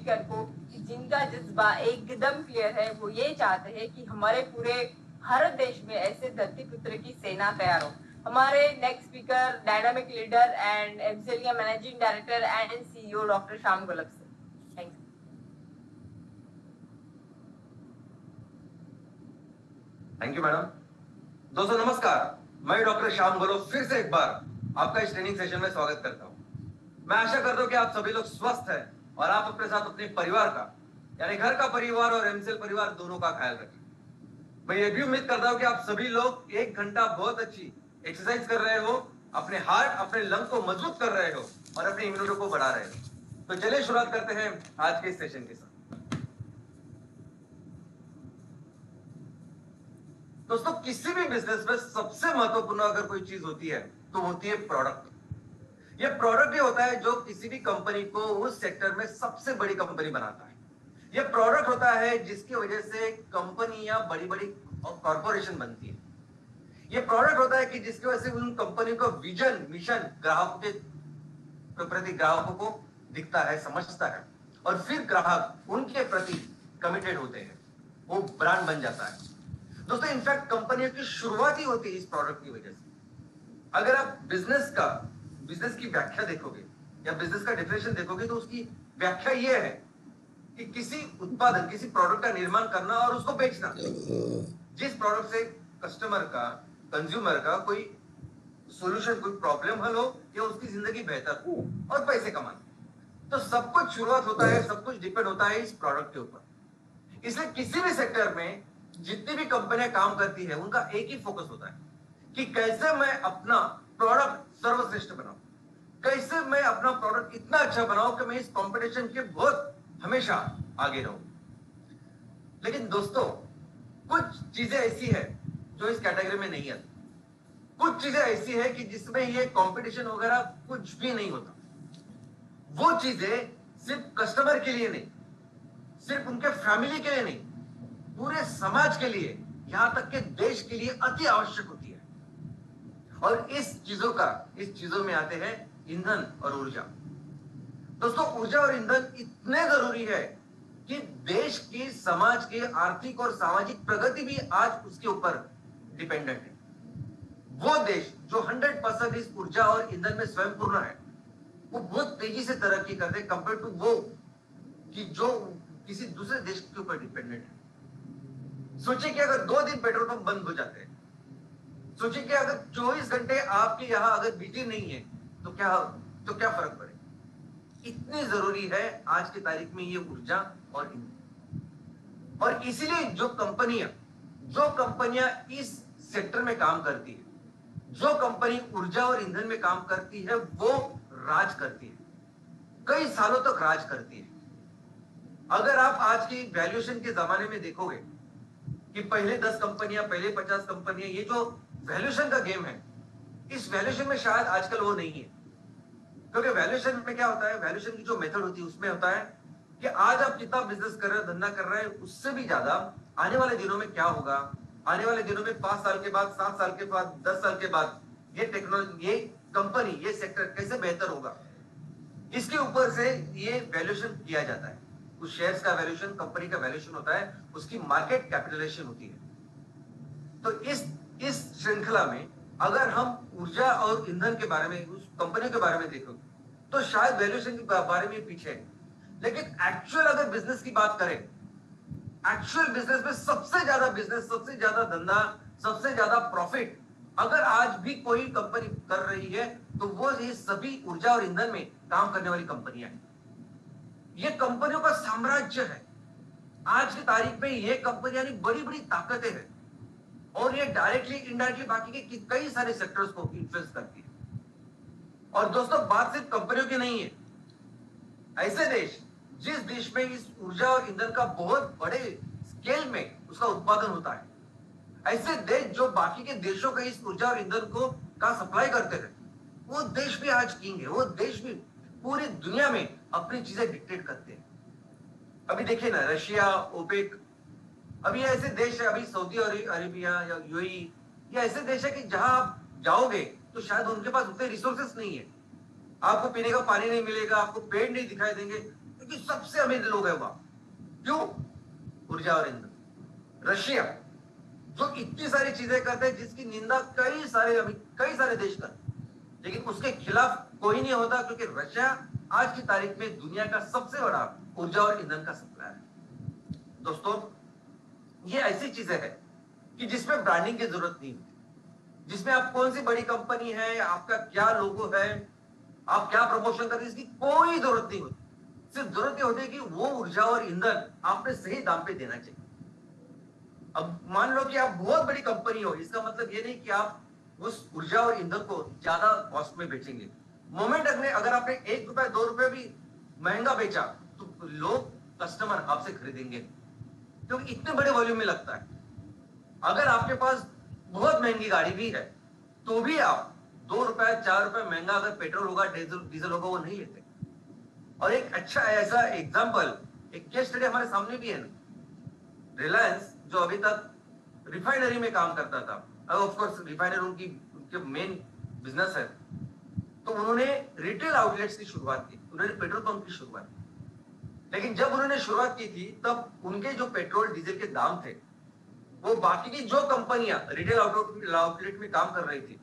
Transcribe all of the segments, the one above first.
Speaker को कि जिनका जज्बा एकदम क्लियर है, वो ये चाहते हैं कि हमारे पूरे भारत देश में ऐसे धरती पुत्र की सेना तैयार हो। हमारे next speaker dynamic leader and एमसेलिया managing director and CEO doctor Shyam Golab sir. Thank you. Thank you madam. दोस्तों नमस्कार, मैं डॉक्टर श्याम गोलब फिर से एक बार आपका इस ट्रेनिंग सेशन में स्वागत करता हूं। मैं आशा करता हूं कि आप सभी लोग स्वस्थ हैं और आप अपने साथ अपने परिवार का, यानी घर का परिवार और एमसेल परिवार दोनों का ख्याल रखें। मैं ये भी उम्मीद करता हूं कि आप सभी लोग 1 घंटा बहुत अच्छी एक्सरसाइज कर रहे हो, अपने हार्ट अपने लंग को मजबूत कर रहे हो और अपने इम्यूनिटी को बढ़ा रहे हो। तो चलिए शुरुआत करते हैं आज के इस सेशन के साथ। दोस्तों किसी भी बिजनेस में सबसे महत्वपूर्ण अगर कोई चीज होती है तो होती है प्रोडक्ट। ये प्रोडक्ट ही होता है जो किसी भी कंपनी को उस सेक्टर में सबसे बड़ी कंपनी बनाता है। ये प्रोडक्ट होता है जिसकी वजह से कंपनियां बड़ी बड़ी कॉर्पोरेशन बनती है। ये प्रोडक्ट होता है कि जिसकी वजह से उन कंपनी का विजन मिशन ग्राहकों के प्रति ग्राहकों को दिखता है, समझता है और फिर ग्राहक उनके प्रति कमिटेड होते हैं, वो ब्रांड बन जाता है। दोस्तों इनफैक्ट कंपनियों की शुरुआत ही होती है इस प्रोडक्ट की वजह से। अगर आप बिजनेस की व्याख्या देखोगे या बिजनेस का डेफिनेशन देखोगे तो उसकी व्याख्या यह है कि किसी उत्पादन, किसी प्रोडक्ट का निर्माण करना और उसको बेचना, जिस प्रोडक्ट से कस्टमर का, कंज्यूमर का कोई सॉल्यूशन, कोई प्रॉब्लम हल हो या उसकी जिंदगी बेहतर हो और पैसे कमाने। तो सब कुछ शुरुआत होता है, सब कुछ डिपेंड होता है इस प्रोडक्ट के ऊपर। इसलिए किसी भी सेक्टर में जितनी भी कंपनियां काम करती है उनका एक ही फोकस होता है कि कैसे मैं अपना प्रोडक्ट सर्वश्रेष्ठ बनाऊं, कैसे मैं अपना प्रोडक्ट इतना अच्छा बनाऊं कि मैं इस कंपटीशन के बहुत हमेशा आगे रहूं। लेकिन दोस्तों कुछ चीजें ऐसी है जो इस कैटेगरी में नहीं आती। कुछ चीजें ऐसी है कि जिसमें ये कंपटीशन वगैरह कुछ भी नहीं होता। वो चीजें सिर्फ कस्टमर के लिए नहीं, सिर्फ उनके फैमिली के लिए नहीं, पूरे समाज के लिए, यहां तक कि देश के लिए अति आवश्यक होती है। और इस चीजों में आते हैं ईंधन और ऊर्जा। दोस्तों ऊर्जा और ईंधन इतने जरूरी है कि देश की, समाज की आर्थिक और सामाजिक प्रगति भी आज उसके ऊपर डिपेंडेंट है। वो देश जो 100% इस ऊर्जा और ईंधन में स्वयं पूर्ण है, वो बहुत तेजी से तरक्की करते हैं कंपेयर टू वो कि जो किसी दूसरे देश के ऊपर डिपेंडेंट है। सोचिए कि अगर 2 दिन पेट्रोल पंप बंद हो जाते हैं, सोचिए कि अगर 24 घंटे आपके यहां अगर बिजली नहीं है तो क्या फर्क पड़ेगा। इतनी जरूरी है आज की तारीख में ये ऊर्जा और ईंधन। और इसीलिए जो कंपनियां इस सेक्टर में काम करती है, जो कंपनी ऊर्जा और ईंधन में काम करती है, वो राज करती है, कई सालों तक राज करती है। अगर आप आज की वैल्यूएशन के जमाने में देखोगे कि पहले 10 कंपनियां, पहले 50 कंपनियां, ये जो वैल्यूएशन का गेम है, इस वैल्यूएशन में शायद आजकल वो नहीं है। क्योंकि वैल्यूएशन में क्या होता है, वैल्यूएशन की जो मेथड होती है उसमें होता है कि आज आप कितना बिजनेस कर रहे हो, धंधा कर रहे हो, उससे भी ज्यादा आने वाले दिनों में क्या होगा, आने वाले दिनों में 5 साल के बाद, 7 साल के बाद, 10 साल के बाद ये टेक्नोलॉजी, ये कंपनी, ये सेक्टर कैसे बेहतर होगा, इसके ऊपर से ये वैल्यूएशन किया जाता है। उस शेयर्स का वैल्यूएशन, कंपनी का वैल्यूएशन होता है, उसकी मार्केट कैपिटलाइजेशन होती है। तो इस श्रृंखला में अगर हम ऊर्जा और ईंधन के बारे में, उस कंपनी के बारे में देखो तो शायद वैल्यूएशन के बारे में पीछे है। लेकिन एक्चुअल अगर बिजनेस की बात करें, एक्चुअल बिजनेस में सबसे ज्यादा बिजनेस, सबसे ज्यादा धंधा, सबसे ज्यादा प्रॉफिट अगर आज भी कोई कंपनी कर रही है तो वो ये सभी ऊर्जा और ईंधन में काम करने वाली कंपनियां हैं। ये कंपनियों का साम्राज्य है। आज की तारीख में ये कंपनियां बड़ी बड़ी ताकतें हैं और ये डायरेक्टली इनडायरेक्टली बाकी के कई सारे सेक्टर्स को इन्फ्लुएंस करती है। और दोस्तों बात सिर्फ कंपनियों की नहीं है। ऐसे देश, जिस देश में इस ऊर्जा और ईंधन का बहुत बड़े स्केल में उसका उत्पादन होता है, ऐसे देश जो बाकी के देशों का इस ऊर्जा और ईंधन को का सप्लाई करते हैं, वो देश भी आज किंग है। वो देश भी पूरी दुनिया में अपनी चीजें डिक्टेट करते हैं। अभी देखिए ना, रशिया, ओपेक, अभी ऐसे देश है, अभी सऊदी अरेबिया या यूएई, ये ऐसे देश है कि जहां आप जाओगे तो शायद उनके पास उतने रिसोर्सेस नहीं है, आपको पीने का पानी नहीं मिलेगा, आपको पेड़ नहीं दिखाई देंगे। क्योंकि सबसे अमीर लोग हैं वहां। क्यों? ऊर्जा और ईंधन। रशिया जो इतनी सारी चीजें करते हैं जिसकी निंदा कई सारे देश करते हैं, लेकिन उसके खिलाफ कोई नहीं होता, क्योंकि रशिया आज की तारीख में दुनिया का सबसे बड़ा ऊर्जा और ईंधन का सप्लायर है। दोस्तों, ये ऐसी चीजें हैं कि जिसमें ब्रांडिंग की जरूरत नहीं होती, जिसमें आप कौन सी बड़ी कंपनी है, आपका क्या लोगो है, आप क्या प्रमोशन कर रहे हैं, इसकी कोई जरूरत नहीं होती। सिर्फ जरूरत ये होती है कि वो ऊर्जा और ईंधन आपने सही दाम पे देना चाहिए। अब मान लो कि आप बहुत बड़ी कंपनी हो, इसका मतलब ये नहीं कि आप उस ऊर्जा और ईंधन को ज्यादा कॉस्ट में बेचेंगे। मोमेंट अगर आपने 1 रुपए 2 रुपए भी महंगा बेचा तो लोग, कस्टमर आपसे खरीदेंगे, क्योंकि इतने बड़े वॉल्यूम में लगता है। अगर आपके पास बहुत महंगी गाड़ी भी है तो भी आप 2 रुपए 4 रुपए महंगा अगर पेट्रोल होगा, डीजल होगा, वो नहीं लेते। और एक अच्छा ऐसा एग्जांपल, एक केस स्टडी हमारे सामने भी है ना, रिलायंस जो अभी तक रिफाइनरी में काम करता था, अब ऑफ कोर्स रिफाइनरी उनके मेन बिजनेस है, तो उन्होंने रिटेल आउटलेट्स की शुरुआत की, उन्होंने पेट्रोल पंप की शुरुआत की। लेकिन जब उन्होंने शुरुआत की थी तब उनके जो पेट्रोल डीजल के दाम थे, वो बाकी की जो कंपनियां रिटेल आउटलेट में काम कर रही थी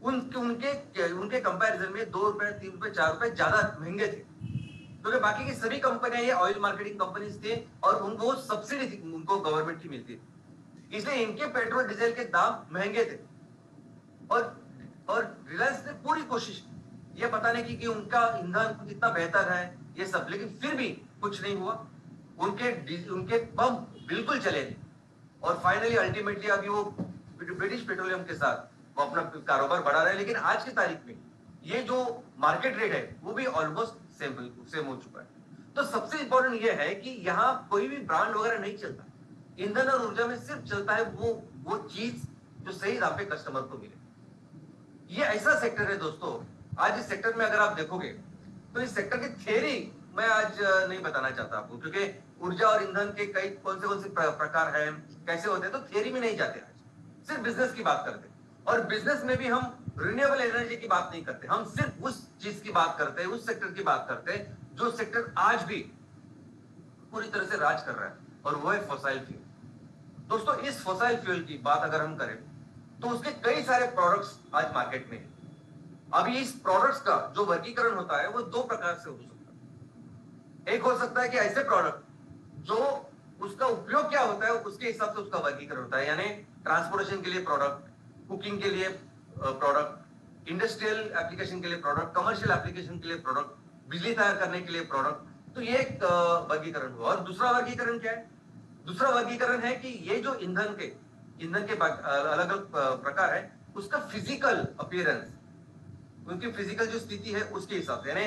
उनके कंपैरिजन में 2 रुपए 3 रुपए 4 रुपए ज्यादा महंगे थे, क्योंकि बाकी की सभी कंपनियां ये ऑयल मार्केटिंग कंपनीज थे और उनको सब्सिडी थी, उनको गवर्नमेंट की मिलती थी, इसलिए इनके पेट्रोल डीजल के दाम महंगे थे। और रिलायंस ने पूरी कोशिश की ये बताने की कि उनका ईंधन कितना बेहतर है ये सब, लेकिन फिर भी कुछ नहीं हुआ। उनके पंप बिल्कुल चले नहीं, और फाइनली अल्टीमेटली अभी वो ब्रिटिश पेट्रोलियम के साथ वो अपना कारोबार बढ़ा रहे हैं। लेकिन आज की तारीख में ये जो मार्केट रेट है वो भी ऑलमोस्ट सेम हो चुका है। तो सबसे इंपॉर्टेंट ये है कि यहाँ कोई भी ब्रांड वगैरह नहीं चलता, ईंधन और ऊर्जा में सिर्फ चलता है वो चीज जो सही दाम पे कस्टमर को मिले। ये ऐसा सेक्टर है दोस्तों, आज इस सेक्टर में अगर आप देखोगे तो इस सेक्टर की थियरी मैं आज नहीं बताना चाहता आपको, क्योंकि ऊर्जा और ईंधन के कौन से प्रकार हैं, कैसे होते हैं, तो थियरी में नहीं जाते। आज सिर्फ बिजनेस की बात करते हैं, और बिजनेस में भी हम रिन्यूएबल एनर्जी की बात नहीं करते, हम सिर्फ उस चीज की बात करते हैं, उस सेक्टर की बात करते हैं जो सेक्टर आज भी पूरी तरह से राज कर रहा है, और वो है फॉसिल फ्यूल। दोस्तों, इस फॉसिल फ्यूल की बात अगर हम करें तो उसके कई सारे प्रोडक्ट्स आज मार्केट में है। अभी इस प्रोडक्ट्स का जो वर्गीकरण होता है वो 2 प्रकार से हो सकता है। एक हो सकता है कि ऐसे प्रोडक्ट जो उसका उपयोग क्या होता है उसके हिसाब से उसका वर्गीकरण होता है, यानी ट्रांसपोर्टेशन के लिए प्रोडक्ट, कुकिंग के लिए प्रोडक्ट, इंडस्ट्रियल एप्लीकेशन के लिए प्रोडक्ट, कमर्शियल एप्लीकेशन के लिए प्रोडक्ट, बिजली तैयार करने के लिए प्रोडक्ट। तो ये एक वर्गीकरण हुआ। और दूसरा वर्गीकरण क्या है? दूसरा वर्गीकरण है कि ये जो ईंधन के अलग अलग प्रकार है, उसका फिजिकल अपीयरेंस, उनकी फिजिकल जो स्थिति है उसके हिसाब से, यानी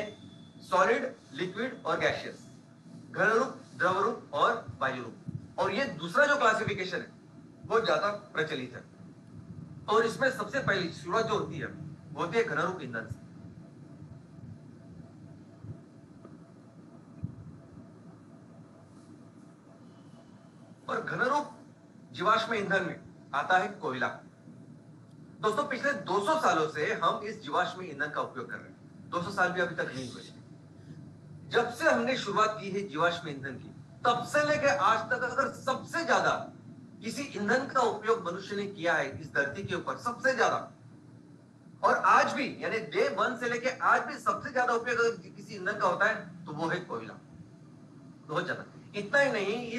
सॉलिड, लिक्विड और गैसियस, घन रूप, द्रव रूप और वायु रूप। और ये दूसरा जो क्लासिफिकेशन है वो ज्यादा प्रचलित है, और इसमें सबसे पहली शुरुआत जो होती है वो होती है घन रूप ईंधन से। और घन रूप जीवाश्म ईंधन में आता है कोयला। दोस्तों, पिछले 200 सालों से हम इस जीवाश्म ईंधन का उपयोग कर रहे हैं, 200 साल भी अभी तक नहीं हुए। जब से हमने शुरुआत की है जीवाश्म ईंधन की, तब से लेकर आज तक अगर सबसे ज्यादा किसी ईंधन का उपयोग मनुष्य ने किया है इस धरती के ऊपर, सबसे ज्यादा, और आज भी, यानी डे 1 से लेकर आज भी सबसे ज्यादा उपयोग अगर किसी ईंधन का होता है तो वो है कोयला, बहुत ज्यादा। इतना ही नहीं,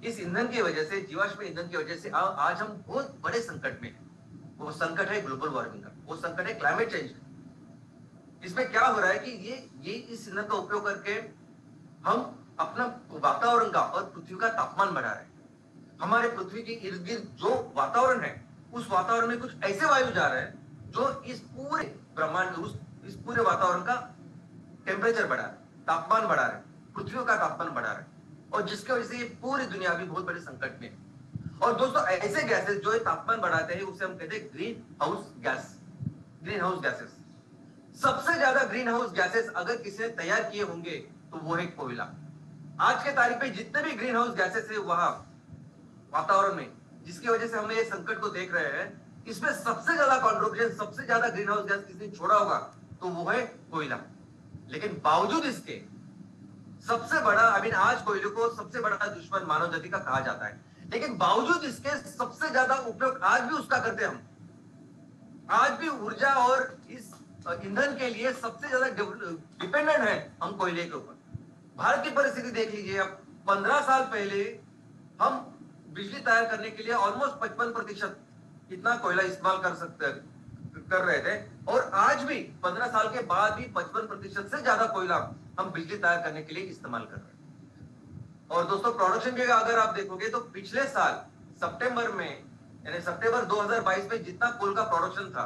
इस ईंधन की वजह से, जीवाश्म ईंधन की वजह से आज हम बहुत बड़े संकट में हैं। वो संकट है ग्लोबल वार्मिंग का, वो संकट है क्लाइमेट चेंज का। इसमें क्या हो रहा है कि ये इस ईंधन का उपयोग करके हम अपना वातावरण का और पृथ्वी का तापमान बढ़ा रहे हैं। हमारे पृथ्वी के इर्द गिर्द जो वातावरण है, उस वातावरण में कुछ ऐसे वायु जा रहे हैं जो इस पूरे ब्रह्मांड, इस पूरे वातावरण का टेम्परेचर बढ़ा रहे हैं, तापमान बढ़ा रहे हैं, पृथ्वी का तापमान बढ़ा रहे हैं, और जिसकी वजह से ये पूरी दुनिया अभी बहुत बड़े संकट में है। और दोस्तों, ऐसे गैसेस जो तापमान बढ़ाते हैं उसे हम कहते हैं ग्रीन हाउस गैसेस। सबसे ज्यादा ग्रीन हाउस गैसेस अगर किसी ने तैयार किए होंगे तो वो है कोयला। आज के तारीख पे जितने भी ग्रीन हाउस गैसेस है वहां वातावरण में, जिसकी वजह से हम ये संकट को देख रहे हैं, इसमें सबसे ज्यादा कॉन्ट्रीब्यूशन, सबसे ज्यादा ग्रीन हाउस गैस किसने छोड़ा होगा तो वो है कोयला। लेकिन बावजूद इसके सबसे बड़ा आज कोयले को सबसे बड़ा दुश्मन मानव जाति का कहा जाता है, लेकिन बावजूद इसके सबसे ज्यादा उपयोग आज भी उसका करते हैं हम। आज भी ऊर्जा और इस ईंधन के लिए सबसे ज्यादा डिपेंडेंट है हम कोयले के ऊपर। भारत की परिस्थिति देख लीजिए, अब 15 साल पहले हम बिजली तैयार करने के लिए ऑलमोस्ट 55% इतना कोयला इस्तेमाल कर रहे थे, और आज भी 15 साल के बाद भी 55% से ज्यादा कोयला हम बिजली तैयार करने के लिए इस्तेमाल कर रहे हैं। और दोस्तों, प्रोडक्शन के अगर आप देखोगे तो पिछले साल सितंबर में, यानी सितंबर 2022 में जितना कोल का प्रोडक्शन था,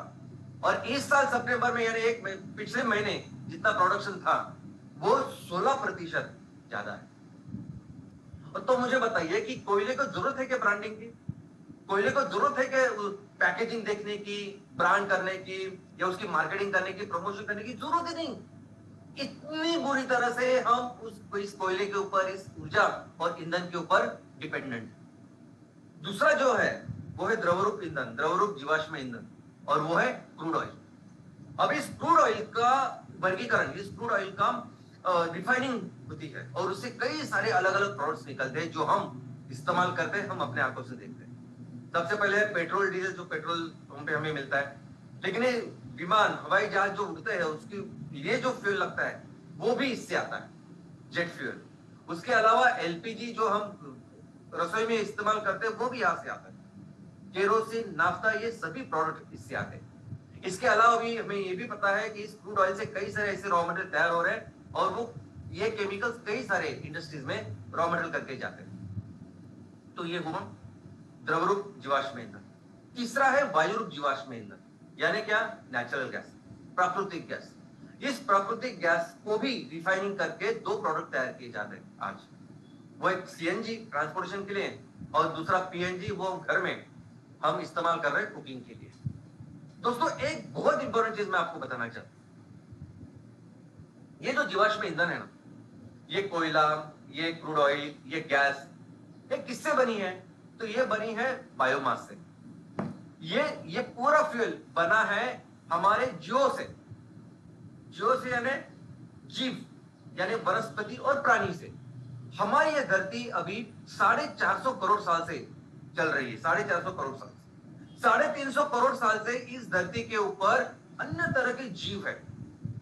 और इस साल सितंबर में यानी पिछले महीने जितना प्रोडक्शन था, वो 16% ज्यादा है। तो मुझे बताइए कि कोयले को जरूरत है कि ब्रांडिंग की, कोयले को जरूरत है कि पैकेजिंग देखने की, ब्रांड करने की, या उसकी मार्केटिंग करने की, प्रमोशन करने की जरूरत ही नहीं। इतनी बुरी तरह से हम इस कोयले के ऊपर, इस ऊर्जा और ईंधन के ऊपर डिपेंडेंट। दूसरा जो है वो है द्रवरूप ईंधन, द्रवरूप जीवाश्म ईंधन, और वो है क्रूड ऑयल। अब इस क्रूड ऑयल का वर्गीकरण, इस क्रूड ऑयल का रिफाइनिंग होती है, और उससे कई सारे अलग अलग प्रोडक्ट्स निकलते हैं जो हम इस्तेमाल करते हैं, हम अपने आंखों से देखते हैं। सबसे पहले पेट्रोल डीजल, जो पेट्रोल पंप पे हमें मिलता है, लेकिन ये विमान, हवाई जहाज जो उड़ते हैं, उसके लिए जो फ्यूल लगता है वो भी इससे आता है, जेट फ्यूल। उसके अलावा एलपीजी जो हम रसोई में इस्तेमाल करते हैं वो भी यहाँ से आता है, केरोसिन, नाफ्ता, ये सभी प्रोडक्ट इससे आते हैं। इसके अलावा भी हमें ये भी पता है कि इस क्रूड ऑयल से कई सारे ऐसे रॉ मटेरियल तैयार हो रहे हैं, और वो ये केमिकल्स कई सारे इंडस्ट्रीज में रॉ मटेरियल करके जाते हैं। तो ये हुआ द्रवरूप जीवाश्म ईंधन। तीसरा है वायुरूप जीवाश्म ईंधन, यानी क्या? नेचुरल गैस, प्राकृतिक गैस। इस प्राकृतिक गैस को भी रिफाइनिंग करके दो प्रोडक्ट तैयार किए जाते हैं आज। वो एक सीएनजी ट्रांसपोर्टेशन के लिए, और दूसरा पीएनजी, वो घर में हम इस्तेमाल कर रहे हैं कुकिंग के लिए। दोस्तों, एक बहुत इंपॉर्टेंट चीज मैं आपको बताना चाहता हूं। ये जो जीवाश्म ईंधन है ना, ये कोयला, ये क्रूड ऑयल, ये गैस, ये किससे बनी है? तो ये बनी है बायोमास से। ये पूरा फ्यूल बना है हमारे जीवों से। जीवों से यानी जीव, यानी वनस्पति और प्राणी से। हमारी ये धरती अभी 450 करोड़ साल से चल रही है, 450 करोड़ साल से। 350 करोड़ साल से इस धरती के ऊपर अन्य तरह के जीव है,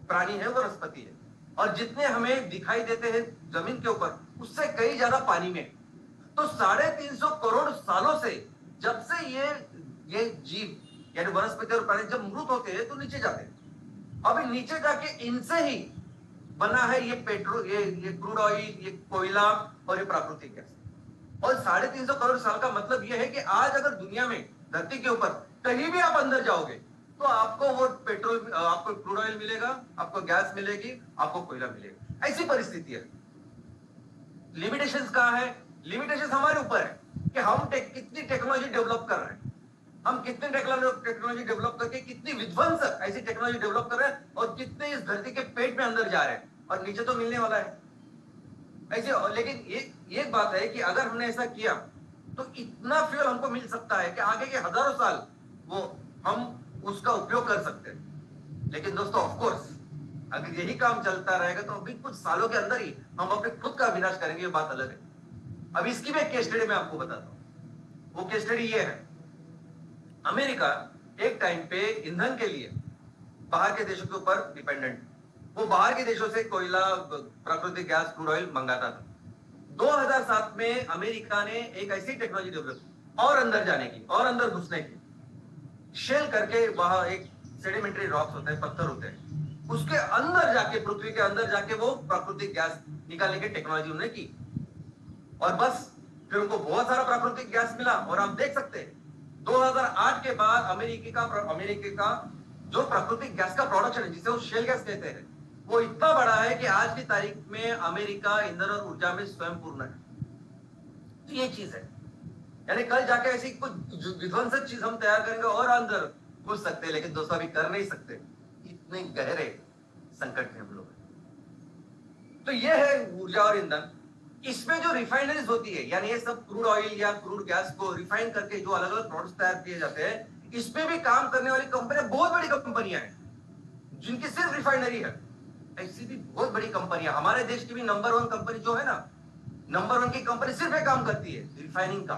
प्राणी है, वनस्पति है, और जितने हमें दिखाई देते हैं जमीन के ऊपर, उससे कई ज्यादा पानी में। तो 350 करोड़ सालों से, जब से ये जीव यानी वनस्पति और प्राणी जब मृत होते हैं तो नीचे जाते हैं। अभी नीचे जाके इनसे ही बना है ये पेट्रोल, ये क्रूड ऑयल, ये कोयला और ये प्राकृतिक गैस। और 350 करोड़ साल का मतलब ये है कि आज अगर दुनिया में, धरती के ऊपर कहीं भी आप अंदर जाओगे तो आपको वो पेट्रोल, आपको क्रूड ऑयल मिलेगा, आपको गैस मिलेगी, आपको कोयला मिलेगा। ऐसी परिस्थिति है। लिमिटेशंस कहां है? लिमिटेशंस हमारे ऊपर है कि हम कितनी टेक्नोलॉजी डेवलप कर रहे हैं, हम कितनी टेक्नोलॉजी डेवलप करके कितनी विध्वंसक ऐसी टेक्नोलॉजी डेवलप कर रहे हैं, और कितने इस धरती के पेट में अंदर जा रहे हैं, और नीचे तो मिलने वाला है ऐसे। लेकिन ये बात है कि अगर हमने ऐसा किया तो इतना फ्यूल हमको मिल सकता है कि आगे के हजारों साल वो हम उसका उपयोग कर सकते हैं। लेकिन दोस्तों, ऑफ कोर्स अगर यही काम चलता रहेगा तो अभी कुछ सालों के अंदर ही हम अपने खुद का विनाश करेंगे, ये बात अलग है। अब इसकी भी एक केस स्टडी मैं आपको बताता हूं। वो केस स्टडी ये है, अमेरिका एक टाइम पे ईंधन के लिए बाहर के देशों के ऊपर डिपेंडेंट, वो बाहर के देशों से कोयला, प्राकृतिक गैस, क्रूड ऑयल मंगाता था। 2007 में अमेरिका ने एक ऐसी टेक्नोलॉजी डेवलप और अंदर जाने की, और अंदर घुसने की, शेल करके, वहां एक सेडिमेंट्री रॉक्स होते हैं, पत्थर होते हैं, उसके अंदर जाके, पृथ्वी के अंदर जाके वो प्राकृतिक गैस निकालने की टेक्नोलॉजी उन्होंने की। और बस फिर उनको बहुत सारा प्राकृतिक गैस मिला, और आप देख सकते हैं 2008 के बाद अमेरिका का जो प्राकृतिक गैस का प्रोडक्शन है, जिसे वो शेल गैस कहते हैं, वो इतना बड़ा है कि आज की तारीख में अमेरिका ईंधन और ऊर्जा में स्वयं पूर्ण है। तो ये चीज है, यानी कल जाके ऐसी कुछ विध्वंसक चीज हम तैयार करेंगे और अंदर घुस सकते हैं, लेकिन दोस्तों अभी कर नहीं सकते, इतने गहरे संकट में हम लोग। तो ये है ऊर्जा और ईंधन। इसमें जो रिफाइनरीज होती है, यानी ये सब क्रूड ऑयल या क्रूड गैस को रिफाइन करके जो अलग अलग प्रोडक्ट्स तैयार किए जाते हैं, इसमें भी काम करने वाली कंपनियां बहुत बड़ी कंपनियां हैं जिनकी सिर्फ रिफाइनरी है। ऐसी भी बहुत बड़ी कंपनियां, हमारे देश की भी नंबर 1 कंपनी जो है ना, नंबर 1 की कंपनी सिर्फ एक काम करती है, रिफाइनिंग का।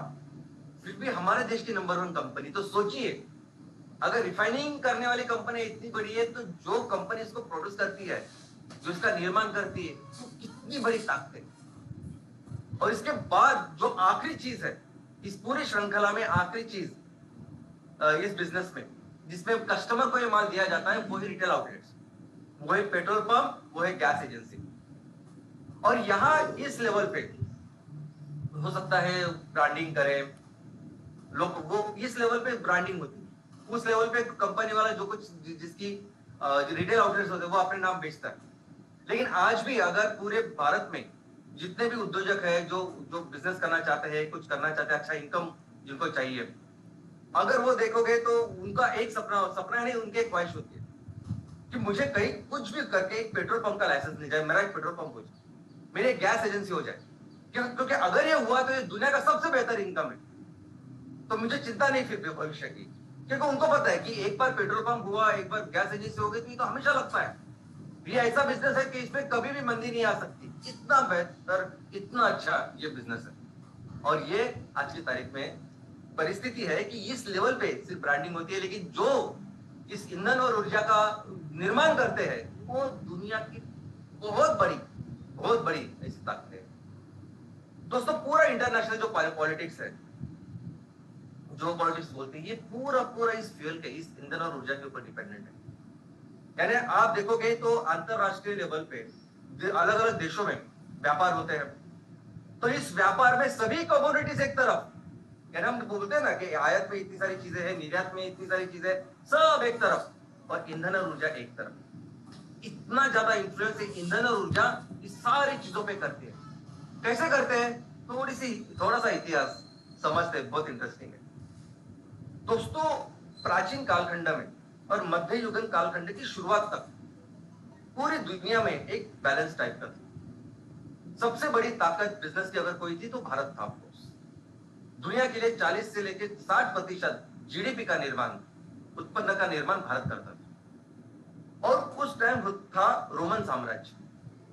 फिर भी हमारे देश की नंबर 1 कंपनी, तो सोचिए अगर रिफाइनिंग करने वाली कंपनी इतनी बड़ी है, तो जो कंपनी इसको प्रोड्यूस करती है, जो इसका निर्माण करती है, वो कितनी बड़ी ताकत है। और इसके बाद जो आखिरी चीज है इस पूरी श्रृंखला में, आखिरी चीज इस बिजनेस में जिसमें कस्टमर को ये माल दिया जाता है, वो है रिटेल आउटलेट्स, वो है पेट्रोल पंप, वो है गैस एजेंसी। और यहां इस लेवल पे हो सकता है ब्रांडिंग करें लोग, वो इस लेवल पे ब्रांडिंग होती है, उस लेवल पे कंपनी वाला जो कुछ जिसकी रिटेल आउटलेट्स होते हैं वो अपने नाम बेचता है। लेकिन आज भी अगर पूरे भारत में जितने भी उद्योजक है जो जो बिजनेस करना चाहते हैं, कुछ करना चाहते हैं, अच्छा इनकम जिनको चाहिए, अगर वो देखोगे तो उनका एक सपना नहीं, उनकी एक ख्वाहिश होती है कि मुझे कहीं कुछ भी करके एक पेट्रोल पंप का लाइसेंस मिल जाए, मेरा एक पेट्रोल पंप हो जाए, मेरी एक गैस एजेंसी हो जाए। क्योंकि अगर ये हुआ तो ये दुनिया का सबसे बेहतर इनकम है, तो मुझे चिंता नहीं फिर भविष्य की, क्योंकि उनको पता है कि एक बार पेट्रोल पंप हुआ, एक बार गैस एजेंसी हो गई, तो ये तो हमेशा लगता है ये ऐसा बिजनेस है कि इसमें कभी भी मंदी नहीं आ सकती। इतना बेहतर, इतना अच्छा ये बिजनेस है। और ये आज की तारीख में परिस्थिति है कि इस लेवल पे सिर्फ ब्रांडिंग होती है, लेकिन जो इस ईंधन और ऊर्जा का निर्माण करते हैं वो दुनिया की बहुत बड़ी ऐसी ताकत है। दोस्तों पूरा इंटरनेशनल जो पॉलिटिक्स है, जो पॉलिटिक्स बोलते हैं, ये पूरा इस फ्यूल के, इस ईंधन और ऊर्जा के ऊपर डिपेंडेंट है। यानी आप देखोगे तो अंतरराष्ट्रीय लेवल पे अलग अलग देशों में व्यापार होते हैं, तो इस व्यापार में सभी कमोडिटीज एक तरफ, यानी हम बोलते हैं ना कि आयात में इतनी सारी चीजें हैं, निर्यात में इतनी सारी चीजें, सब एक तरफ, और ईंधन और ऊर्जा एक तरफ। इतना ज्यादा इंफ्लुएंस ईंधन और ऊर्जा इस सारी चीजों पे करते हैं। कैसे करते हैं, थोड़ा सा इतिहास समझते हैं, बहुत इंटरेस्टिंग है। दोस्तों प्राचीन कालखंड में और मध्य युगन कालखंड की शुरुआत तक पूरी दुनिया में एक बैलेंस टाइप का था। सबसे बड़ी ताकत बिजनेस की अगर कोई थी तो भारत था। दुनिया के लिए 40 से लेकर 60% जीडीपी का निर्माण, उत्पन्न का निर्माण भारत करता था। और उस टाइम था रोमन साम्राज्य,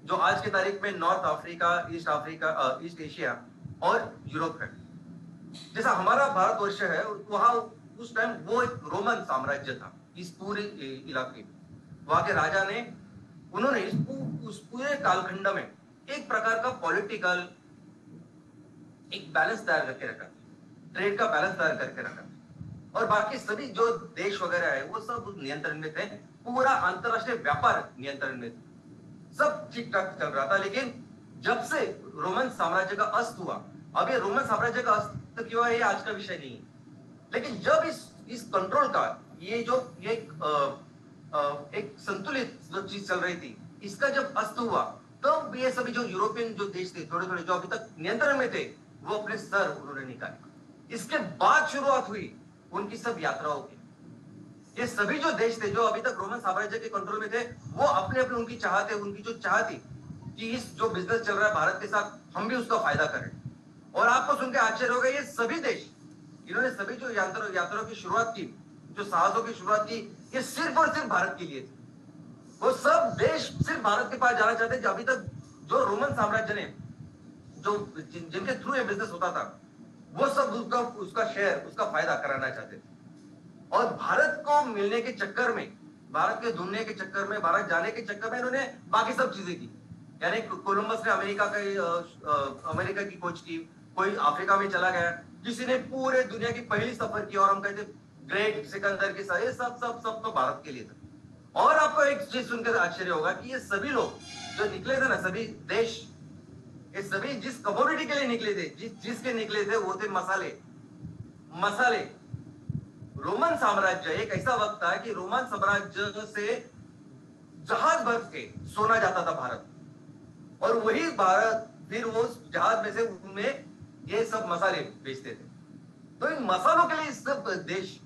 जो आज की तारीख में नॉर्थ अफ्रीका, ईस्ट एशिया और यूरोप है। जैसा हमारा भारतवर्ष है, वहां उस टाइम वो एक रोमन साम्राज्य था। इस पूरे इलाके वहां के राजा ने, उन्होंने उस पूरे कालखंड में एक प्रकार का पॉलिटिकल एक बैलेंस तैयार करके रखा, ट्रेड का बैलेंस तैयार करके रखा, और बाकी सभी जो देश वगैरह है वो सब नियंत्रण में थे। पूरा अंतरराष्ट्रीय व्यापार नियंत्रण में, सब ठीक ठाक चल रहा था। लेकिन जब से रोमन साम्राज्य का अस्त हुआ, अब ये रोमन साम्राज्य का अस्त क्यों हुआ ये आज का विषय नहीं है, लेकिन जब इस कंट्रोल का एक संतुलित जो चीज चल रही थी, इसका जब अस्त हुआ, तब ये सभी जो यूरोपियन जो देश थे, थोड़े थोड़े जो अभी तक नियंत्रण में थे, वो अपने सर उन्होंने निकाले। इसके बाद शुरुआत हुई उनकी सब यात्राओं की। ये सभी जो देश थे जो अभी तक रोमन साम्राज्य के कंट्रोल में थे, वो अपने अपने उनकी जो चाह थी कि इस जो बिजनेस चल रहा है भारत के साथ, हम भी उसका फायदा करें। और आपको सुनकर आश्चर्य होगा, ये सभी देश, इन्होंने सभी जो यात्राओं की शुरुआत की, जो साहसों की शुरुआत की, ये सिर्फ और सिर्फ भारत के लिए थी। वो सब देश सिर्फ भारत के पास जाना चाहते थे। अभी तक जो रोमन साम्राज्य ने जो जिनके थ्रू ये बिजनेस होता था, वो सब उसका शेयर, उसका फायदा कराना चाहते थे। और भारत को मिलने के चक्कर में, भारत के ढूंढने के चक्कर में, भारत जाने के चक्कर में इन्होंने बाकी सब चीजें की। यानी कोलंबस ने अमेरिका की खोज की, कोई अफ्रीका में चला गया, किसी ने पूरे दुनिया की पहली सफर की, और हम कहते ग्रेट सिकंदर के साथ, ये सब तो भारत के लिए था। और आपको एक चीज सुनकर आश्चर्य होगा कि ये सभी लोग जो निकले थे ना, सभी देश, ये सभी जिस कमोडिटी के लिए निकले थे, जिसके निकले थे, वो थे मसाले। रोमन साम्राज्य एक ऐसा वक्त था कि रोमन साम्राज्य से जहाज भर के सोना जाता था भारत, और वही भारत फिर वो जहाज में से उनमें ये सब मसाले बेचते थे। तो इन मसालों के लिए सब देश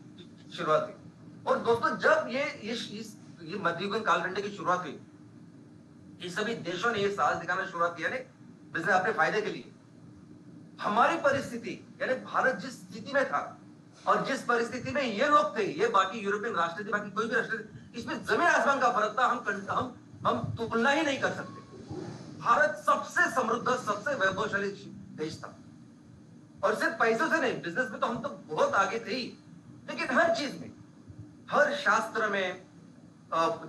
शुरुआत हुई। और दोस्तों जब ये मध्ययुगीन कालखंड की शुरुआत हुई, ये सभी देशों ने ये साहस दिखाना शुरुआत किया बिजनेस अपने फायदे के लिए। हमारी परिस्थिति, यानी भारत जिस स्थिति में था और जिस परिस्थिति में ये लोग थे, ये बाकी यूरोपियन राष्ट्र थे, बाकी कोई भी राष्ट्र, इसमें जमीन आसमान का फर्क था। हम हम तुलना ही नहीं कर सकते। भारत सबसे समृद्ध, सबसे वैभवशाली देश था, और सिर्फ पैसों से नहीं, बिजनेस में तो हम तो बहुत आगे थे ही, लेकिन हर चीज में, हर शास्त्र में,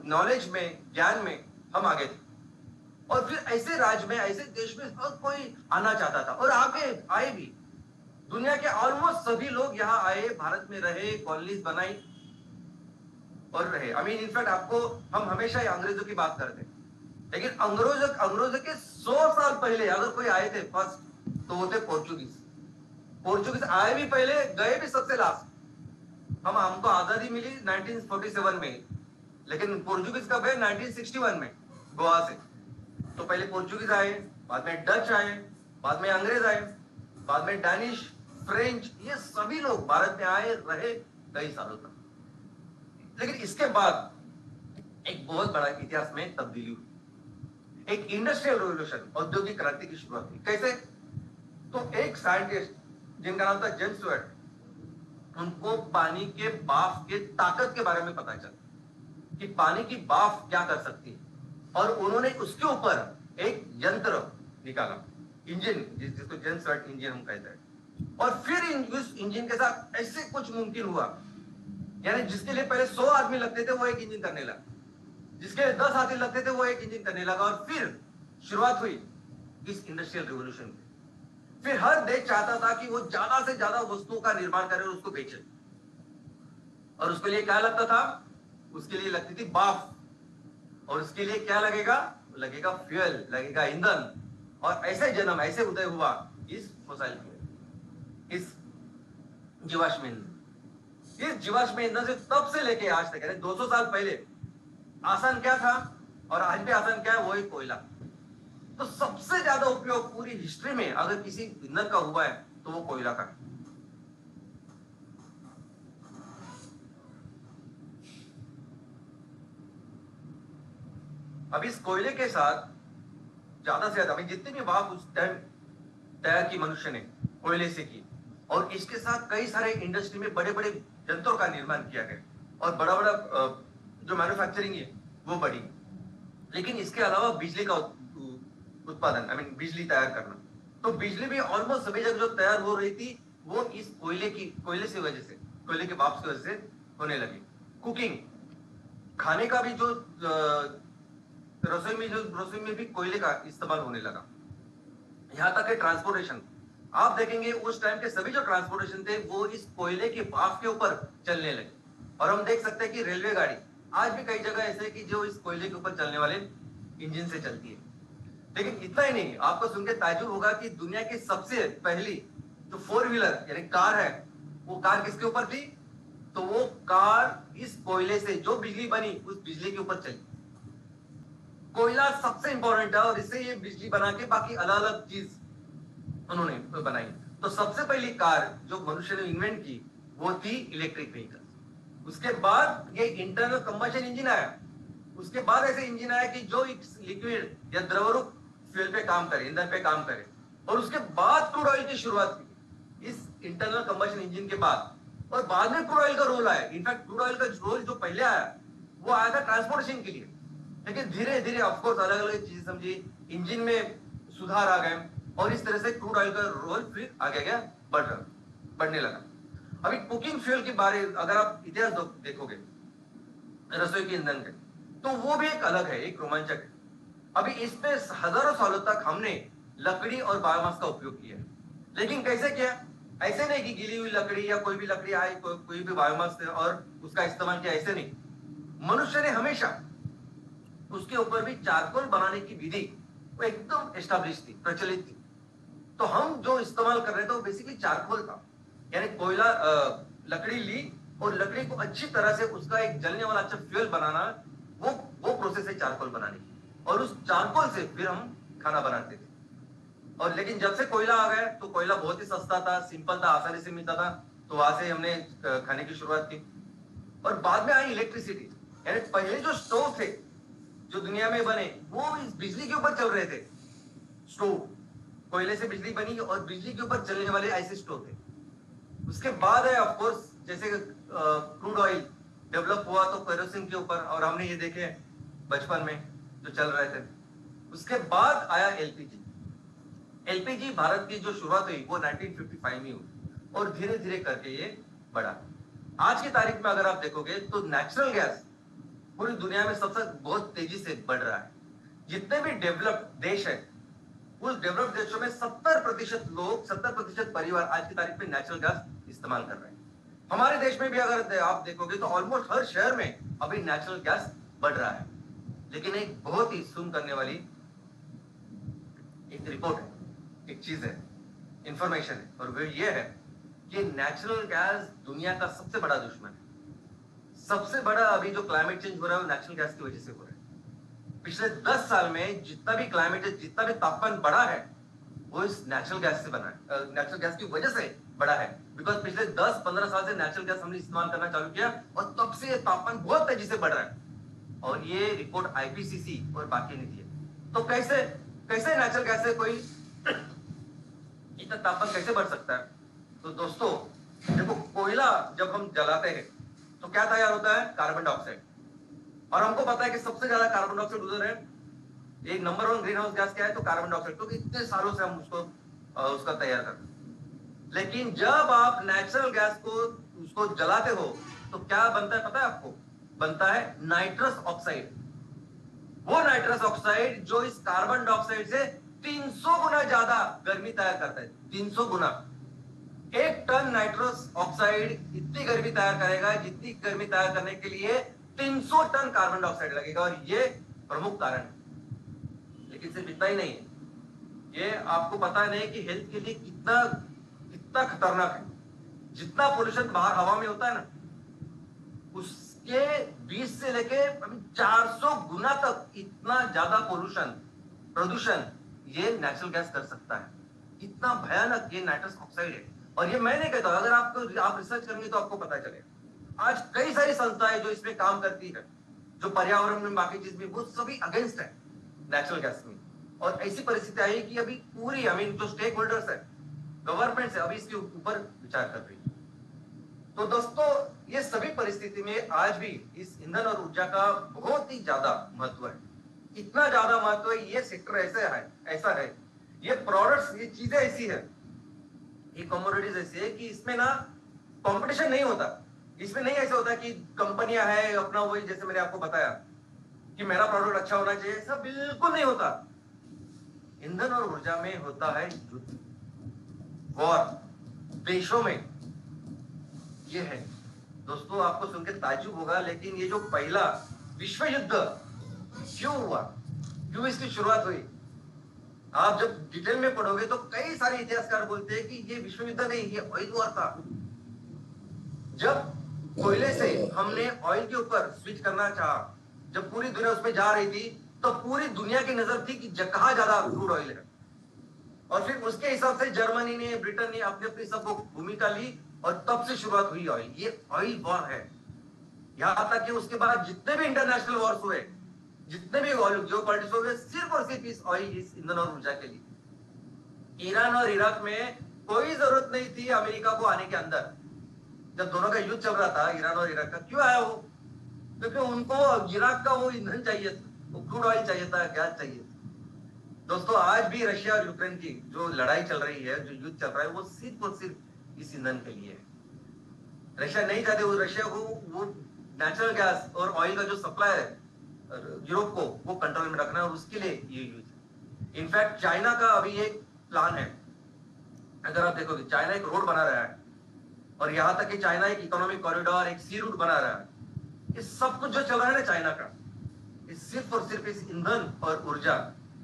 नॉलेज में, ज्ञान में हम आगे थे। और फिर ऐसे राज्य में, ऐसे देश में हर कोई आना चाहता था, और आगे आए भी। दुनिया के ऑलमोस्ट सभी लोग यहाँ आए, भारत में रहे, कॉलोनीज बनाई और रहे। आई मीन इनफैक्ट आपको, हम हमेशा ही अंग्रेजों की बात करते हैं, लेकिन अंग्रेजों के 100 साल पहले अगर कोई आए थे फर्स्ट, तो वो थे पोर्चुगीज। पोर्चुगीज आए भी पहले, गए भी सबसे लास्ट। हमको आजादी मिली 1947 में, लेकिन पोर्चुगीज कब है? 1961 में, गोवा से। तो पहले पोर्चुगीज आए, बाद में डच आए, बाद में अंग्रेज आए, बाद में डैनिश, फ्रेंच, ये सभी लोग भारत में आए, रहे कई सालों तक। लेकिन इसके बाद एक बहुत बड़ा इतिहास में तब्दीली हुई, एक इंडस्ट्रियल रेवोल्यूशन, औद्योगिक क्रांति की शुरुआत हुई। कैसे? तो एक साइंटिस्ट जिनका नाम था जेम्स स्टुअर्ट, उनको पानी के बाफ के ताकत के बारे में पता चला कि पानी की बाफ क्या कर सकती है, और उन्होंने उसके ऊपर एक यंत्र निकाला, इंजन, जिसको जेम्स स्टुअर्ट इंजन हम कहते हैं। और फिर उस इंजन के साथ ऐसे कुछ मुमकिन हुआ, यानी जिसके लिए पहले 100 आदमी लगते थे वो एक इंजन करने लगा, जिसके लिए 10 आदमी लगते थे वो एक इंजन करने लगा, और फिर शुरुआत हुई इस इंडस्ट्रियल रिवॉल्यूशन की। फिर हर देश चाहता था कि वो ज्यादा से ज्यादा वस्तुओं का निर्माण करे और उसको बेचे, और उसके लिए क्या लगता था? उसके लिए लगती थी बाफ, और उसके लिए क्या लगेगा? लगेगा फ्यूल, लगेगा ईंधन। और ऐसे जन्म, ऐसे उदय हुआ इस फॉसिल फ्यूल, इस जीवाश्म ईंधन। इस जीवाश्म ईंधन से तब से लेके आज तक, यानी 200 साल पहले आसान क्या था और आज भी आसान क्या है? वो ही कोयला। तो सबसे ज्यादा उपयोग पूरी हिस्ट्री में अगर किसी ईंधन का हुआ है तो वो कोयला का। अब इस कोयले के साथ ज्यादा से ज्यादा, जितनी भी वाह उस टाइम तैयार की मनुष्य ने कोयले से की, और इसके साथ कई सारे इंडस्ट्री में बड़े बड़े यंत्रों का निर्माण किया गया, और बड़ा बड़ा जो मैन्युफैक्चरिंग है वो बढ़ी। लेकिन इसके अलावा बिजली का उत्पादन, आई मीन बिजली तैयार करना, तो बिजली भी ऑलमोस्ट सभी जगह जो तैयार हो रही थी वो इस कोयले की वजह से, कोयले के वाष्प की वजह से होने लगी। कुकिंग, खाने का भी जो रसोई में भी कोयले का इस्तेमाल होने लगा। यहां तक कि ट्रांसपोर्टेशन, आप देखेंगे उस टाइम के सभी जो ट्रांसपोर्टेशन थे वो इस कोयले के वाष्प के ऊपर चलने लगे। और हम देख सकते हैं कि रेलवे गाड़ी आज भी कई जगह ऐसे है कि जो इस कोयले के ऊपर चलने वाले इंजन से चलती है। लेकिन इतना ही नहीं, आपको सुन के ताज्जुब होगा कि दुनिया की सबसे पहली जो 4 व्हीलर यानी कार है, वो कार किसके ऊपर थी? तो वो कार इस कोयले से जो बिजली बनी उस बिजली के ऊपर चली। कोयला सबसे इंपॉर्टेंट है, और इससे ये बिजली बना के बाकी अलग अलग चीज उन्होंने बनाई। तो सबसे पहली कार जो मनुष्य ने इन्वेंट की वो थी इलेक्ट्रिक व्हीकल। उसके बाद ये इंटरनल कंबशन इंजन आया। उसके बाद ऐसे इंजन आया कि जो लिक्विड या द्रवरूप फ्यूल पे काम करे, ईंधन पे काम करे। और उसके बाद क्रूड ऑयल की शुरुआत की इस इंटरनल कंबशन इंजन के बाद, और बाद में क्रूड ऑयल का रोल आया। इनफैक्ट क्रूड ऑयल का रोल जो पहले आया वो आया था ट्रांसपोर्टेशन के लिए, लेकिन धीरे धीरे ऑफकोर्स अलग अलग चीजें समझी, इंजन में सुधार आ गए, और इस तरह से क्रूड ऑयल का रोल फिर आगे गया बढ़ने लगा। अभी कुकिंग फ्यूल के बारे अगर आप इतिहास देखोगे रसोई के ईंधन के, तो वो भी एक अलग है, एक रोमांचक है। अभी इस पे हजारों सालों तक हमने लकड़ी और बायोमास का उपयोग किया है। लेकिन कैसे किया? ऐसे नहीं कि गिली हुई लकड़ी या कोई भी लकड़ी आई, कोई भी बायोमास और उसका इस्तेमाल किया, ऐसे नहीं। मनुष्य ने हमेशा उसके ऊपर भी चारकोल बनाने की विधि वो एकदम एस्टैब्लिश थी, प्रचलित थी। तो हम जो इस्तेमाल कर रहे थे वो बेसिकली चारकोल था, यानी कोयला, लकड़ी ली और लकड़ी को अच्छी तरह से उसका एक जलने वाला अच्छा फ्यूल बनाना, वो प्रोसेस है चारकोल बनाने की। और उस चारकोल से फिर हम खाना बनाते थे। और लेकिन जब से कोयला आ गया तो कोयला बहुत ही सस्ता था, सिंपल था, आसानी से मिलता था, तो वहां से हमने खाने की शुरुआत की। और बाद में आई इलेक्ट्रिसिटी, यानी पहले जो स्टोव थे जो दुनिया में बने वो इस बिजली के ऊपर चल रहे थे। स्टोव कोयले से बिजली बनी और बिजली के ऊपर चलने वाले ऐसे स्टोव थे। उसके बाद है ऑफ कोर्स जैसे क्रूड ऑयल डेवलप हुआ तो केरोसिन के ऊपर, और हमने ये देखे बचपन में जो चल रहे थे। उसके बाद आया एलपीजी। एलपीजी भारत की जो शुरुआत हुई वो 1955 में हुई और धीरे धीरे करके ये बढ़ा। आज की तारीख में अगर आप देखोगे तो नेचुरल गैस पूरी दुनिया में सबसे बहुत तेजी से बढ़ रहा है। जितने भी डेवलप्ड देश है, उस डेवलप्ड देशों में 70% लोग, 70% परिवार आज की तारीख में नेचुरल गैस इस्तेमाल कर रहे हैं। हमारे देश में भी अगर आप देखोगे तो ऑलमोस्ट हर शहर में अभी नेचुरल गैस बढ़ रहा है। लेकिन एक बहुत ही सुन करने वाली एक रिपोर्ट है, एक चीज है, इंफॉर्मेशन है, और वो ये है कि नेचुरल गैस दुनिया का सबसे बड़ा दुश्मन है। सबसे बड़ा अभी जो क्लाइमेट चेंज हो रहा है वो नेचुरल गैस की वजह से हो रहा है। पिछले 10 साल में जितना भी क्लाइमेट, जितना भी तापमान बढ़ा है वो इस नेचुरल गैस से बना है, नेचुरल गैस की वजह से बढ़ा है। बिकॉज पिछले 10-15 साल से नेचुरल गैस हमने इस्तेमाल करना चालू किया और तब से तापमान बहुत तेजी से बढ़ रहा है। और ये रिपोर्ट आईपीसीसी और बाकी ने दी है। तो कैसे कैसे नेचुरल गैस से कोई इतना तापमान कैसे बढ़ सकता है? तो दोस्तों देखो, कोयला जब हम जलाते हैं तो क्या तैयार होता है? Carbon dioxide. और हमको पता है कि सबसे ज्यादा कार्बन डाइऑक्साइड उधर है। एक नंबर 1 ग्रीन हाउस गैस क्या है? तो कार्बन डाइऑक्साइड, क्योंकि इतने सालों से हम उसका तैयार करते हैं। लेकिन जब आप नेचुरल गैस को उसको जलाते हो तो क्या बनता है पता है आपको? बनता है नाइट्रस ऑक्साइड। वो नाइट्रस ऑक्साइड जो इस कार्बन डाइऑक्साइड से 300 गुना ज्यादा गर्मी तैयार करता है। 300 गुना। 1 टन नाइट्रस ऑक्साइड इतनी गर्मी तैयार करेगा जितनी गर्मी तैयार करने के लिए 300 टन कार्बन डाइऑक्साइड लगेगा। और ये प्रमुख कारण है। लेकिन सिर्फ इतना ही नहीं है, ये आपको पता नहीं कि हेल्थ के लिए कितना कितना खतरनाक है। जितना पोल्यूशन बाहर हवा में होता है ना, उसके 20 से लेके 400 गुना तक इतना ज्यादा प्रदूषण ये नेचुरल गैस कर सकता है। इतना भयानक ये नाइट्रस ऑक्साइड है। और ये मैं नहीं कहता, अगर आप रिसर्च करेंगे तो आपको पता चलेगा। आज कई सारी संस्थाएं जो इसमें काम करती है, जो पर्यावरण में बाकी चीज में, वो सभी अगेंस्ट है नेचुरल गैस में। और ऐसी परिस्थिति आई कि अभी पूरी जो स्टेक होल्डर्स है, गवर्नमेंट है, अभी इसके ऊपर विचार कर रही है। तो दोस्तों ये सभी परिस्थिति में आज भी इस ईंधन और ऊर्जा का बहुत ही ज्यादा महत्व है। इतना ज्यादा महत्व है, ये सेक्टर ऐसा है, ये प्रोडक्ट्स, ये चीजें ऐसी है, ये कमोडिटीज ऐसी है कि इसमें ना कंपटीशन नहीं होता। इसमें नहीं ऐसा होता कि कंपनियां है अपना, वही जैसे मैंने आपको बताया कि मेरा प्रोडक्ट अच्छा होना चाहिए, ऐसा बिल्कुल नहीं होता। ईंधन और ऊर्जा में होता है युद्ध, वॉर, देशों में। ये है दोस्तों, आपको सुनकर ताज्जुब होगा, लेकिन ये जो पहला विश्व युद्ध क्यों हुआ, क्यों इसकी शुरुआत हुई, आप जब डिटेल में पढ़ोगे तो कई सारे इतिहासकार बोलते हैं कि ये विश्व युद्ध नहीं, ये ऑयल वॉर था। जब कोयले से हमने ऑयल के ऊपर स्विच करना चाहा, जब पूरी दुनिया उसमें जा रही थी, तो पूरी दुनिया की नजर थी कि कहां ज्यादा क्रूड ऑयल है। और फिर उसके हिसाब से जर्मनी ने, ब्रिटेन ने अपनी अपनी सब भूमिका ली और तब से शुरुआत हुई ऑयल। ये ऑयल वॉर है। यहां तक कि उसके बाद जितने भी इंटरनेशनल वॉर्स हुए, जितने भी जो पॉलिटिक्स हो गए, सिर्फ और सिर्फ इस ऑयल, इस ईंधन और ऊर्जा के लिए। ईरान और इराक में कोई जरूरत नहीं थी अमेरिका को आने के अंदर। जब दोनों का युद्ध चल रहा था, ईरान और इराक का, क्यों आया वो? क्योंकि उनको इराक का वो ईंधन चाहिए था, वो क्रूड ऑयल चाहिए था, गैस चाहिए था। दोस्तों आज भी रशिया और यूक्रेन की जो लड़ाई चल रही है, जो युद्ध चल रहा है, वो सिर्फ और सिर्फ इस ईंधन के लिए है। रशिया नहीं चाहते, वो रशिया को वो नेचुरल गैस और ऑयल का जो सप्लाई है यूरोप को, वो कंट्रोल में रखना है, और उसके लिए ये युद्ध। इनफैक्ट चाइना का अभी एक प्लान है। अगर आप देखोगे, चाइना एक रोड बना रहा है, और यहां तक कि चाइना एक इकोनॉमिक कॉरिडोर, एक सी रूट बना रहा है। ये सब कुछ जो चल रहा है ना चाइना का, ये सिर्फ और सिर्फ इस ईंधन और ऊर्जा,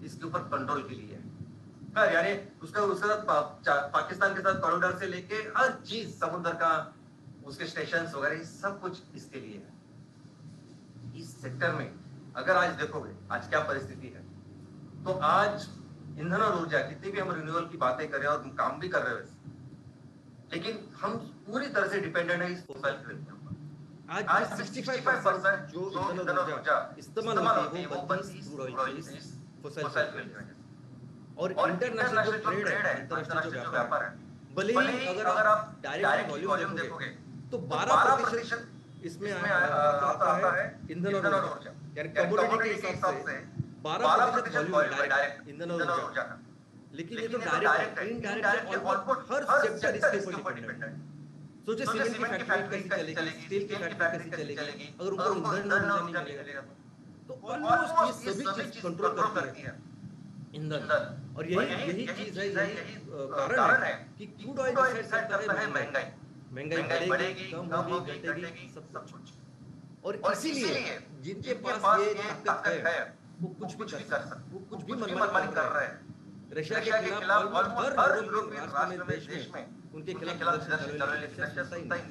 इसके ऊपर कंट्रोल के लिए है। यानी उसके साथ पाकिस्तान के साथ कॉरिडोर से लेके हर चीज, समुद्र का, उसके स्टेशन वगैरह, सब कुछ इसके लिए है। इस सेक्टर में अगर आज देखोगे आज क्या परिस्थिति है, तो आज ईंधन और ऊर्जा, जितनी भी हम रिन्यूअल की बातें करें और काम भी कर रहे हैं, लेकिन हम पूरी तरह से डिपेंडेंट है इस फोसिल फ्यूल के ऊपर। आज 65% जो ईंधन और ऊर्जा इस्तेमाल होती है वो बनती है फोसिल फ्यूल की। और इंटरनेशनल जो ट्रेड है, अंतरराष्ट्रीय जो व्यापार है, भले ही अगर आप डायरेक्ट वॉल्यूम देखोगे तो 12% इसमें आता है ईंधन और ऊर्जा, यानी कमोडिटी के हिसाब से 12% वॉल्यूम है डायरेक्ट ईंधन और ऊर्जा का, लेकिन ये तो डायरेक्ट है, इनडायरेक्ट है, ऑलमोस्ट हर सेक्टर इसके ऊपर डिपेंडेंट है। सोचिए सीमेंट की फैक्ट्री कैसी चलेगी, स्टील की फैक्ट्री कैसी चलेगी, अगर उनको ईंधन और ऊर्जा नहीं मिलेगा तो ऑलमोस्ट ये सभी चीज कंट्रोल करती है ईंधन। और यही चीज है, यही कारण है कि क्रूड ऑयल डिसाइड करता है महंगाई बढ़ेगी, कम होगी, घटेगी, सब कुछ। और इसीलिए जिनके पास ये ताकत है वो कुछ भी कर सकते, वो कुछ भी मनमानी कर रहे हैं। रशिया के खिलाफ ऑलमोस्ट हर यूरोपियन राष्ट्र में देश में उनके खिलाफ प्रदर्शन चल रहे हैं,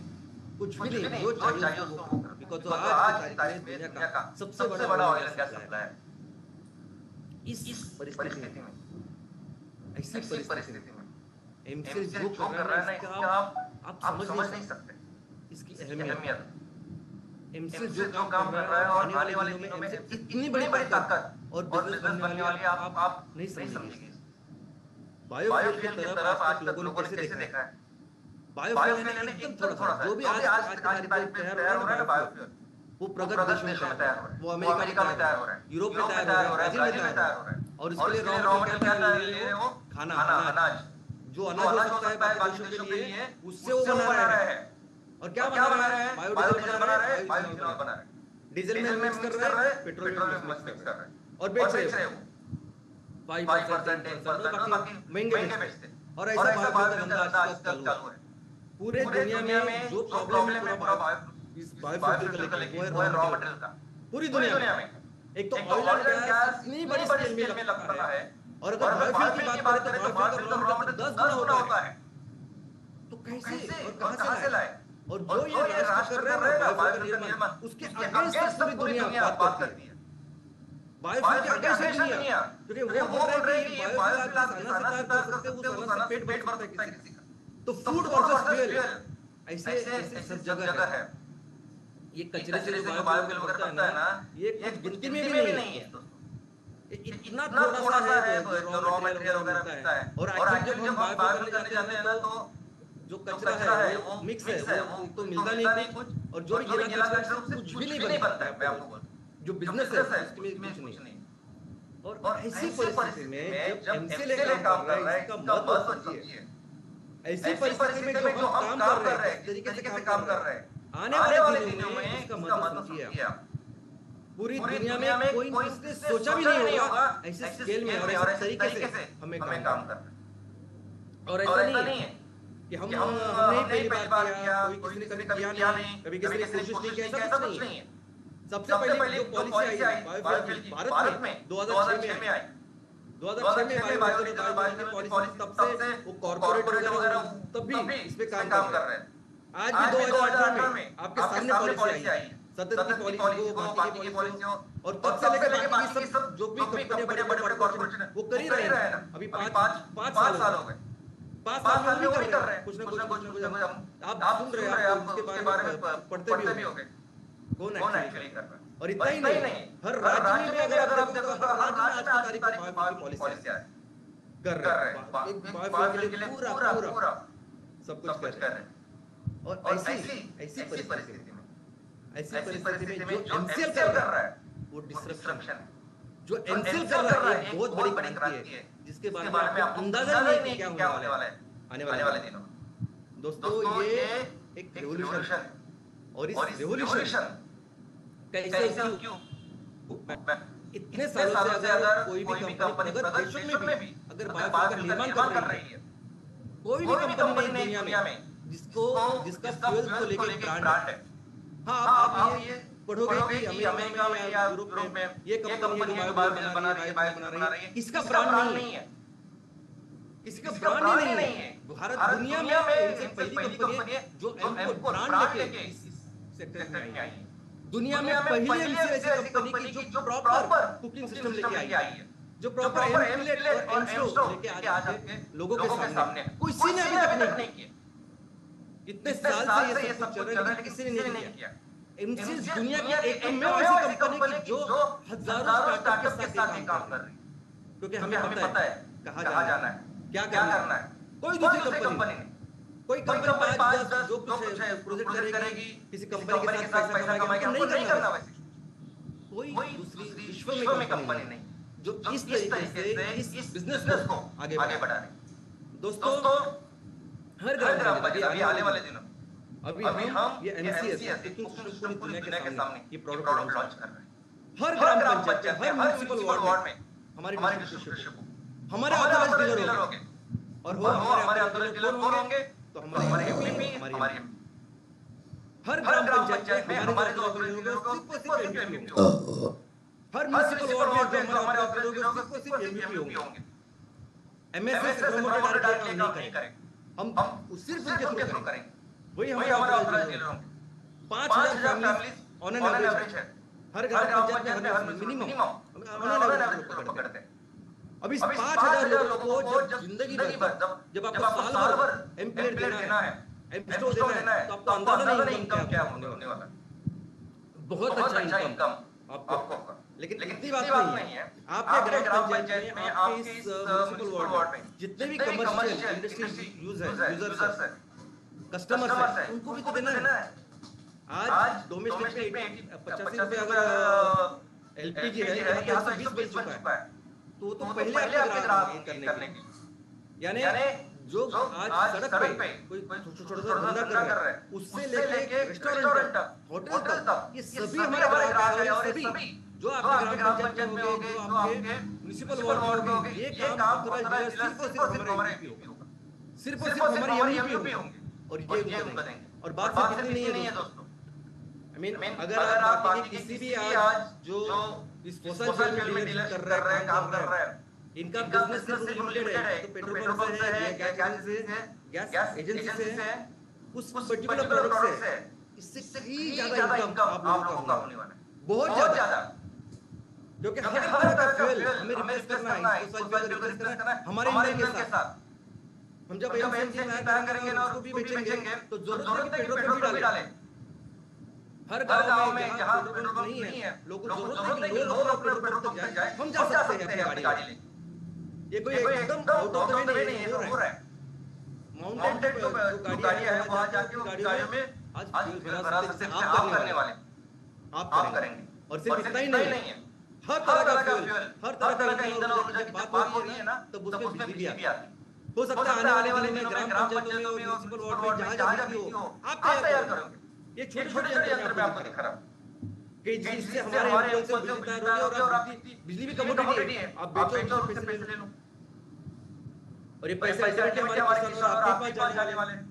कुछ भी नहीं, जो चाहिए उसको वो कर, बिकॉज़ आज की तारीख में दुनिया का सबसे बड़ा ऑयल एंड गैस सप्लायर। इस परिस्थिति में, ऐसी परिस्थिति में एमसीएल जो कर रहा है ना, इसका आप समझ नहीं सकते इसकी अहमियत। एमसीएल जो काम कर रहा है और आने वाले दिनों में इतनी बड़ी ताकत और बिजनेस बनने वाली है, आप नहीं समझेंगे। बायोफ्यूल की तरफ आज तक लोगों ने कैसे देखा है? बायोफ्यूल यानी एकदम थोड़ा सा, जो भी आज की तारीख में तैयार हो रहा है ना बायोफ्यूल, वो प्रगत देशों में तैयार हो रहा है, वो अमेरिका में तैयार हो रहा है, यूरोप में तैयार हो रहा है, ब्राजील में तैयार हो रहा है। और इसके लिए रॉ मटेरियल क्या ले रहे हैं वो? खाना, अनाज। जो अनाज हो सकता है बाकी देशों के लिए, उससे वो बना रहा है। और क्या बना रहा है? बायोडीजल बना रहा है, बायोइथेनॉल बना रहा है, डीजल में मिक्स कर रहा है, पेट्रोल में मिक्स कर रहा है और बेच रहे हैं 5% 10%, बाकी महंगे बेचते हैं। और ऐसा बायोफ्यूल धंधा आजकल चालू है पूरे दुनिया में। जो प्रॉब्लम है पूरा इस बायोफ्यूल को लेकर वो है रॉ मटेरियल का, पूरी दुनिया में। एक तो ऑयल एंड गैस इतनी बड़ी स्केल में लगता है, और अगर बायोफ्यूल की बात करें तो बायोफ्यूल का रॉ मटेरियल 10 गुना होता है। तो कैसे और कहां से लाए? और जो ये राष्ट्र कर रहे हैं बायोफ्यूल का निर्माण, उसके अगेंस्ट पूरी दुनिया बात करती है। बायोफ्यूल के अगेंस्ट दुनिया, क्योंकि वो बोल रहे हैं कि बायोफ्यूल आप खाना से तैयार कर सकते हो, खाना से पेट भर सकता है किसी का। तो फूड वर्सेस फ्यूल ऐसे सब जगह है। ये कचरे से जो बायोफ्यूल वगैरह बनता है ना, ये कुछ गिनती में भी नहीं है दोस्तों। इतना थोड़ा सा है जो रॉ मटेरियल वगैरह मिलता है। और एक्चुअली जब हम बायोफ्यूल करने जाते हैं ना, तो जो कचरा है वो मिक्स है, वो तो मिलता नहीं कुछ, और जो भी गिला कचरा उससे कुछ भी नहीं बनता है। मैं आपको बोलूं, जो बिजनेस है उसमें कुछ नहीं। और ऐसी परिस्थिति में जब एमसीएल काम कर रहा है, इसका महत्व समझिए। ऐसी परिस्थिति में जो हम काम कर रहे हैं, किस तरीके से काम कर रहे हैं, आने वाले दिनों में इसका महत्व समझिए आप। पूरी दुनिया में कोई किसने सोचा भी नहीं होगा ऐसे स्केल में और ऐसे तरीके से हमें काम करना है। और ऐसा नहीं है कि हमने पहली बार किया, कोई किसी ने कभी किया नहीं, कभी किसी ने कोशिश नहीं किया, ऐसा कुछ नहीं है। सबसे पहले जो पॉलिसी आई बायोफ्यूल की भारत में 2006 में आई, 2006 में बायोफ्यूल की पॉलिसी, तब से वो कॉर्पोरेट वगैरह तब भी इस पे काम कर रहे हैं। आज भी 2018 में आपके सामने पॉलिसी आई, सतत की पॉलिसी हो, बाकी की पॉलिसी हो, और तब से लेकर बाकी की सब जो भी कंपनियां बड़े-बड़े कॉर्पोरेशन है वो कर ही रहे हैं। अभी 5 साल हो गए, 5 साल में वो भी कर रहे हैं कुछ ना कुछ। आप सुन रहे हैं, आप उसके बारे में पढ़ते भी होंगे कौन एक्चुअली कर रहा है। और इतना ही नहीं, हर राज्य में अगर आप देखो तो हर राज्य में आज की तारीख में बायोफ्यूल पॉलिसी है, कर रहे हैं बायोफ्यूल के लिए पूरा सब कुछ कर रहे हैं। और ऐसी परिस्थिति में जो एमसीएल कर रहा है वो डिसरप्शन है। जो एमसीएल कर रहा है एक बहुत बड़ी क्रांति है, जिसके बारे में आपको अंदाजा नहीं है क्या होने वाला है आने वाले दिनों में। दोस्तों ये एक रेवोल्यूशन है, और इस रेवोल्यूशन कैसे क्यों इतने सालों से अगर कोई भी कंपनी अगर देशों में भी अगर बायोफ्यूल का निर्माण कर रही है, कोई भी कंपनी नहीं दुनिया में जिसका फ्यूल को लेकर ब्रांड है। हाँ, आप ये पढ़ोगे कि अमेरिका में या यूरोप में ये कंपनी बायोफ्यूल बना रही है, इसका ब्रांड नहीं है, इसका ब्रांड ही नहीं है। भारत दुनिया में इनसे पहली कंपनी है जो एमको ब्रांड लेके इस सेक्टर में आई है। दुनिया में पहली ऐसी कंपनी की जो प्रॉपर कुकिंग सिस्टम लेके आई है, जो प्रॉपर एमलेट और एमस्टो लेके आज आपके लोगों के सामने किसी ने अभी तक नहीं किया। इतने साल से ये सब चल रहा है, किसी ने नहीं किया। एमसीएल दुनिया की एकमेव ऐसी कंपनी जो हजारों स्टार्टअप के साथ काम कर रही है, क्योंकि हमें पता है कहां जाना है, क्या करना है। कोई दूसरी कंपनी नहीं, कोई कंपनी 5-10 जो कुछ है प्रोजेक्ट करेगी, किसी कंपनी के साथ पैसा कमाएगी, नहीं करना वैसे। कोई दूसरी विश्व में कंपनी नहीं, जो इस तरीके से इस बिजनेस को आगे बढ़ा रहे। दोस्तों हर ग्राम पंचायत अभी आने वाले दिनों अभी हम ये MCS पूरी दुनिया के सामने ये प्रोडक्ट लॉन्च कर रहे हैं। हर ग्राम पंचायत में, हर म्युनिसिपल वार्ड में हमारी डिस्ट्रीब्यूटरशिप हो, हमारे ऑथराइज्ड डीलर होंगे और वो हमारे ऑथराइज्ड डीलर कौन होंगे? तो हमारे एमपी, हमारे हर ग्राम पंचायत में हमारे जो ऑथराइज्ड डीलर होंगे सिर्फ एमपी होंगे। हर म्युनिसिपल वार्ड में जो हमारे ऑथराइज्ड डीलर होंगे सिर्फ एमपी होंगे। MSS प्रमोटर डायरेक्ट काम नहीं करेंगे, हम सिर्फ उनके थ्रू करेंगे। वही हमारे ऑथराइज्ड डीलर होंगे। 5000 फैमिलीज ऑन एन एवरेज है हर ग्राम पंचायत में, हर मिनिमम ऑन एन एवरेज पकड़ते हैं। अब इस 5000 लोगों को जब जिंदगी भर जब आपको साल भर एमपी देना है, एमपी स्टोर देना है, तो आपको अंदाजा नहीं इनकम क्या होने वाला है। बहुत अच्छा इनकम आपको, लेकिन इतनी बात नहीं है। आपके ग्राम पंचायत में, आपके इस म्युनिसिपल वार्ड में जितने भी कमर्शियल इंडस्ट्री यूजर्स है, कस्टमर्स है, उनको भी तो देना है। आज डोमेस्टिक में 85 रुपए अगर एलपीजी है, यहाँ तो 120 बन चुका है, तो पहले आपके ग्राहक करने की, यानी जो आज सड़क पे कोई छोटा सा धंधा कर रहा है, उससे लेके रेस्टोरेंट होटल तक, ये सभी हमारे ग्राहक है। और सभी जो आपके ग्राम पंचायत में होंगे, जो आपके म्युनिसिपल वार्ड में होंगे, ये काम ऑथराइज्ड डीलर सिर्फ हमारे एमपी होगा, सिर्फ हमारे एमपी होंगे और ये उनको देंगे। और बात सिर्फ इतनी नहीं है दोस्तों, I mean, अगर आप बाकी किसी भी आज जो इस फोसल जेल में डीलर कर रहा है, काम कर रहा है, इनका बिजनेस सिर्फ लिमिटेड है, तो पेट्रोल पंप से है, गैस एजेंसी से है, उस पर्टिकुलर प्रोडक्ट से, इससे कहीं ज्यादा इनकम आप लोगों का होने वाला है, बहुत ज्यादा। क्योंकि हर तरह का फ्यूल हमें रिप्लेस करना है, फोसल फ्यूल को रिप्लेस करना है हमारे इंजन के साथ। हम जब एमसीएनजी तैयार करेंगे ना और उसको भी बेचेंगे, तो जरूरत है कि पेट्रोल पंप भी डालें। हर गांव में जहां पेट्रोल पंप नहीं है, लोगों को जरूरत है कि लोग अपने पेट्रोल पंप पे जाए, हम जा सकते हैं अपनी गाड़ी ले। ये कोई एकदम आउट ऑफ द वे नहीं है, हो रहा है। माउंटेन जो गाड़ियां हैं वहां जाके उन गाड़ियों में आज फ्यूल भरा सकते हैं, आप करने वाले, आप करेंगे। और सिर्फ इतना ही नहीं है, हर तरह का फ्यूल, हर तरह का ईंधन और ऊर्जा की जब बात हो रही है ना, तब उसमें बिजली भी आती है। हो सकता है आने वाले दिनों में ग्राम पंचायतों में और म्युनिसिपल वार्ड में जहां भी हो, आप तैयार करोगे। ये छोटे यंत्र में आपको दिख रहा है कि जिससे हमारे एम्प्लॉय से बिजली तैयार होगी और आपकी बिजली भी कमोडिटी है, आप बेचो और पैसे ले लो, और ये पैसे अल्टीमेटली हमारे किसान और आपके पास जाने वाले हैं।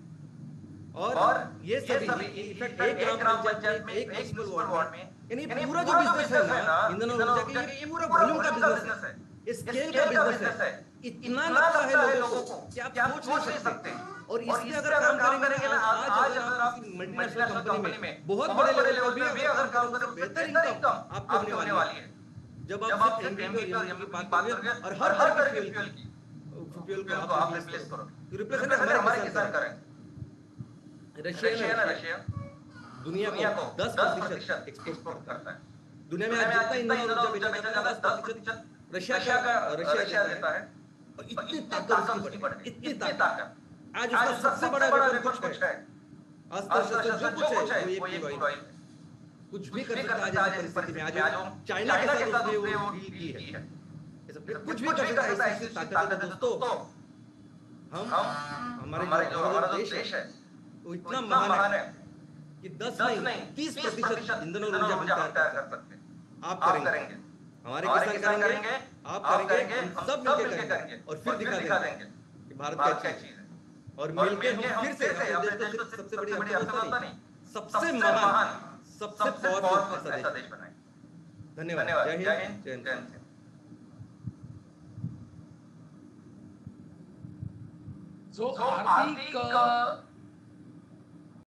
और ये सभी इनफैक्ट एक ग्राम पंचायत में, एक म्युनिसिपल वार्ड में, यानी पूरा जो बिजनेस है ना ईंधन और ऊर्जा का, ये पूरा वॉल्यूम का बिजनेस है, ये स्केल का बिजनेस है। इतना लगता है लोगों को कि आप सोच नहीं सकते। और इसमें अगर काम करेंगे ना, आज अगर आप मल्टीनेशनल कंपनी में बहुत बड़े लेवल पे भी अगर काम करें, बेहतर इनकम आपको होने वाली है। जब आप सिर्फ एमपी और एमपी की बात करोगे और हर तरह के फ्यूल को आप रिप्लेस करोगे, रिप्लेस हमारे किसान करेंगे। रशिया दुनिया को 10% एक्सपोर्ट करता है। दुनिया में आज जितना ईंधन और ऊर्जा बेचा जाता है 10% रशिया देता है। और इतनी ताकत उसकी बढ़ गई, इतनी ताकत। आज उसका सबसे बड़ा वेपन कुछ है, अस्त्र शस्त्र जो कुछ है वो एक क्रूड ऑयल है। कुछ भी कर सकता है आज इस परिस्थिति में। आज चाइना के साथ उसने वो डील की है, कुछ भी कर सकता है। ऐसी ताकत है दोस्तों। हमारे जो हमारा देश है वो इतना महान है कि 10 नहीं 30% ईंधन और ऊर्जा तैयार कर सकते हैं। आप करेंगे, हमारे किसान करेंगे, आप करेंगे, हम सब मिलकर करेंगे और फिर दिखा देंगे कि भारत क्या चीज है। और मिलके हम फिर से अपने देश को सबसे बड़ी अर्थव्यवस्था नहीं, सबसे महान, सबसे पावरफुल ऐसा देश बनाएं। धन्यवाद। जय हिंद, जय हिंद। So, Hardik,